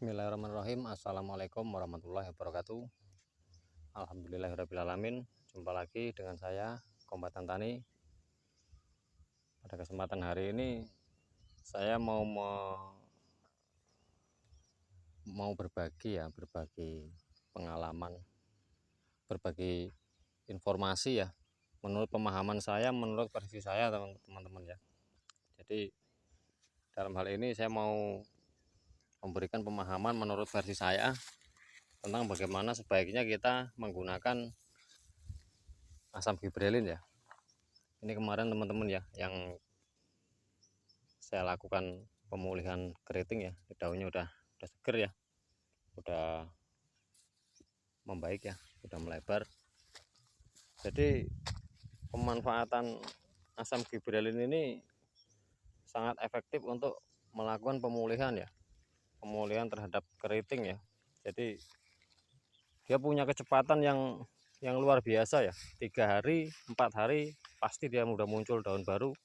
Bismillahirrahmanirrahim. Assalamualaikum warahmatullahi wabarakatuh. Alhamdulillahirrahmanirrahim. Jumpa lagi dengan saya, Kombatan Tani. Pada kesempatan hari ini saya mau berbagi pengalaman, berbagi informasi ya. Menurut pemahaman saya, menurut versi saya teman-teman ya. Jadi dalam hal ini saya mau memberikan pemahaman menurut versi saya tentang bagaimana sebaiknya kita menggunakan asam gibberellin ya. Ini kemarin teman-teman ya yang saya lakukan pemulihan keriting ya, daunnya udah seger ya, udah membaik ya, udah melebar. Jadi pemanfaatan asam gibberellin ini sangat efektif untuk melakukan pemulihan ya, pemulihan terhadap keriting ya. Jadi dia punya kecepatan yang luar biasa ya. 3 hari 4 hari pasti dia udah muncul daun baru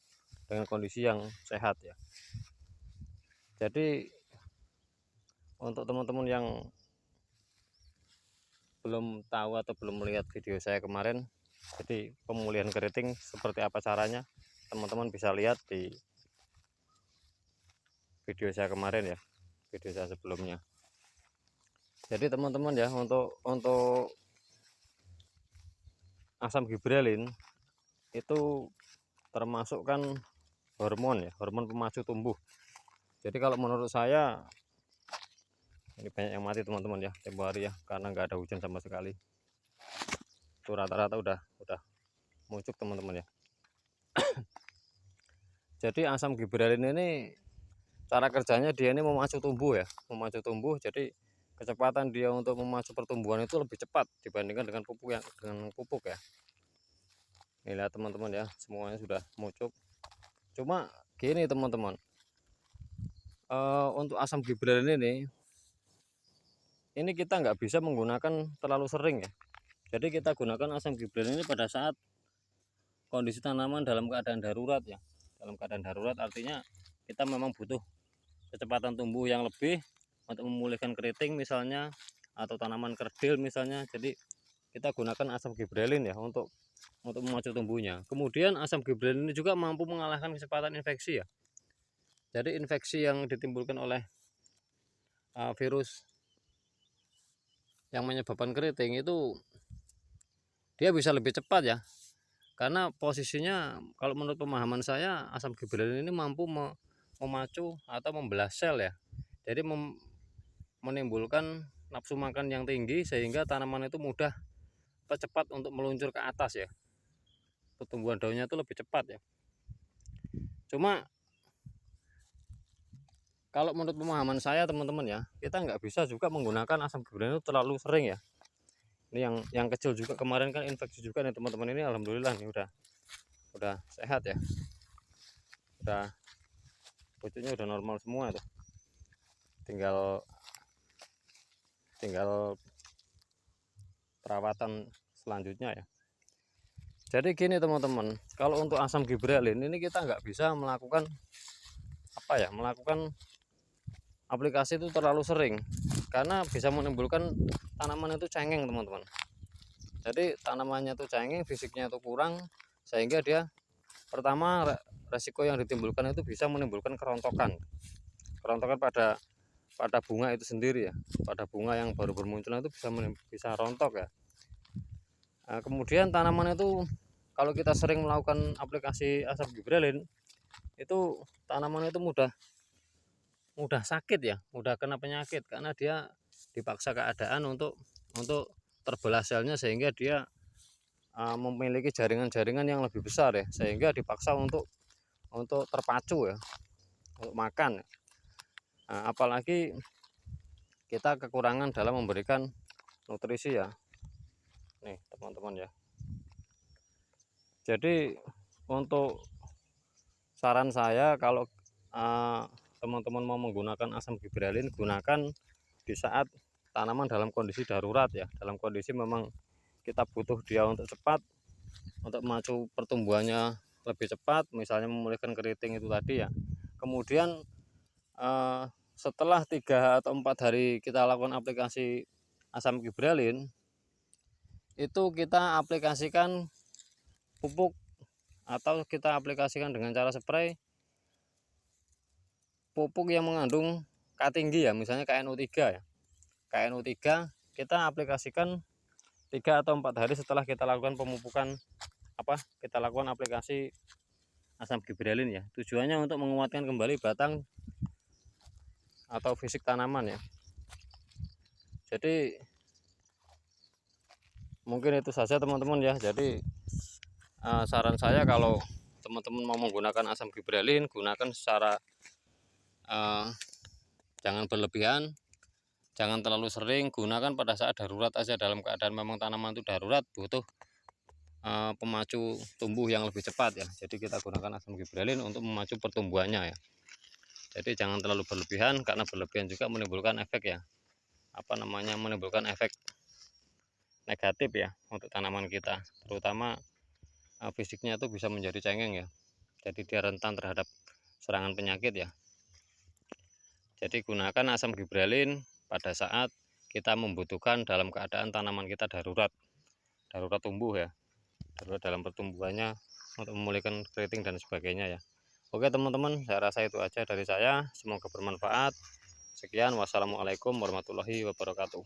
dengan kondisi yang sehat ya. Jadi untuk teman-teman yang belum tahu atau belum melihat video saya kemarin, jadi pemulihan keriting seperti apa caranya, teman-teman bisa lihat di video saya kemarin ya, video saya sebelumnya. Jadi teman-teman ya, untuk asam gibberellin itu termasuk kan hormon ya, hormon pemacu tumbuh. Jadi kalau menurut saya ini banyak yang mati teman-teman ya tempo hari ya, karena nggak ada hujan sama sekali. Itu rata-rata udah muncul teman-teman ya. Jadi asam gibberellin ini cara kerjanya dia ini memacu tumbuh ya, memacu tumbuh. Jadi kecepatan dia untuk memacu pertumbuhan itu lebih cepat dibandingkan dengan pupuk ya. Ini lihat teman-teman ya, semuanya sudah muncul. Cuma gini teman-teman, untuk asam gibberellin ini kita nggak bisa menggunakan terlalu sering ya. Jadi kita gunakan asam gibberellin ini pada saat kondisi tanaman dalam keadaan darurat ya. Dalam keadaan darurat artinya kita memang butuh kecepatan tumbuh yang lebih untuk memulihkan keriting misalnya, atau tanaman kerdil misalnya. Jadi kita gunakan asam gibberellin ya untuk memacu tumbuhnya. Kemudian asam gibberellin ini juga mampu mengalahkan kecepatan infeksi ya. Jadi infeksi yang ditimbulkan oleh virus yang menyebabkan keriting itu dia bisa lebih cepat ya, karena posisinya kalau menurut pemahaman saya asam gibberellin ini mampu memacu atau membelah sel ya. Jadi menimbulkan nafsu makan yang tinggi sehingga tanaman itu mudah cepat untuk meluncur ke atas ya, pertumbuhan daunnya itu lebih cepat ya. Cuma kalau menurut pemahaman saya teman-teman ya, kita nggak bisa juga menggunakan asam gibberellin itu terlalu sering ya. Ini yang kecil juga kemarin kan infeksi juga nih teman-teman, ini alhamdulillah nih udah sehat ya, udah pucuknya udah normal semua tuh, tinggal perawatan selanjutnya ya. Jadi gini teman-teman, kalau untuk asam gibberellin ini kita nggak bisa melakukan melakukan aplikasi itu terlalu sering, karena bisa menimbulkan tanaman itu cengeng teman-teman. Jadi tanamannya itu cengeng, fisiknya itu kurang, sehingga dia pertama resiko yang ditimbulkan itu bisa menimbulkan kerontokan pada bunga itu sendiri ya, pada bunga yang baru bermunculan itu bisa rontok ya. Nah, kemudian tanaman itu kalau kita sering melakukan aplikasi asam gibberellin itu tanaman itu mudah sakit ya, mudah kena penyakit, karena dia dipaksa keadaan untuk terbelah selnya, sehingga dia memiliki jaringan-jaringan yang lebih besar ya, sehingga dipaksa untuk terpacu ya, untuk makan. Nah, apalagi kita kekurangan dalam memberikan nutrisi ya, nih teman-teman ya. Jadi untuk saran saya, kalau teman-teman mau menggunakan asam gibberellin, gunakan di saat tanaman dalam kondisi darurat ya, dalam kondisi memang kita butuh dia untuk cepat, untuk memacu pertumbuhannya lebih cepat, misalnya memulihkan keriting itu tadi ya. Kemudian setelah 3 atau 4 hari kita lakukan aplikasi asam gibralin, itu kita aplikasikan pupuk atau kita aplikasikan dengan cara spray pupuk yang mengandung K tinggi ya, misalnya KNO3 ya. KNO3 kita aplikasikan 3 atau 4 hari setelah kita lakukan pemupukan kita lakukan aplikasi asam gibralin ya. Tujuannya untuk menguatkan kembali batang atau fisik tanaman ya. Jadi mungkin itu saja teman-teman ya. Jadi saran saya kalau teman-teman mau menggunakan asam gibralin, gunakan secara jangan berlebihan, jangan terlalu sering, gunakan pada saat darurat aja. Dalam keadaan memang tanaman itu darurat, butuh pemacu tumbuh yang lebih cepat ya. Jadi kita gunakan asam gibralin untuk memacu pertumbuhannya ya. Jadi jangan terlalu berlebihan, karena berlebihan juga menimbulkan efek ya, menimbulkan efek negatif ya untuk tanaman kita, terutama fisiknya itu bisa menjadi cengeng ya. Jadi dia rentan terhadap serangan penyakit ya. Jadi gunakan asam gibralin pada saat kita membutuhkan dalam keadaan tanaman kita darurat tumbuh ya, darurat dalam pertumbuhannya, untuk memulihkan keriting dan sebagainya ya. Oke teman-teman, saya rasa itu aja dari saya, semoga bermanfaat. Sekian, wassalamualaikum warahmatullahi wabarakatuh.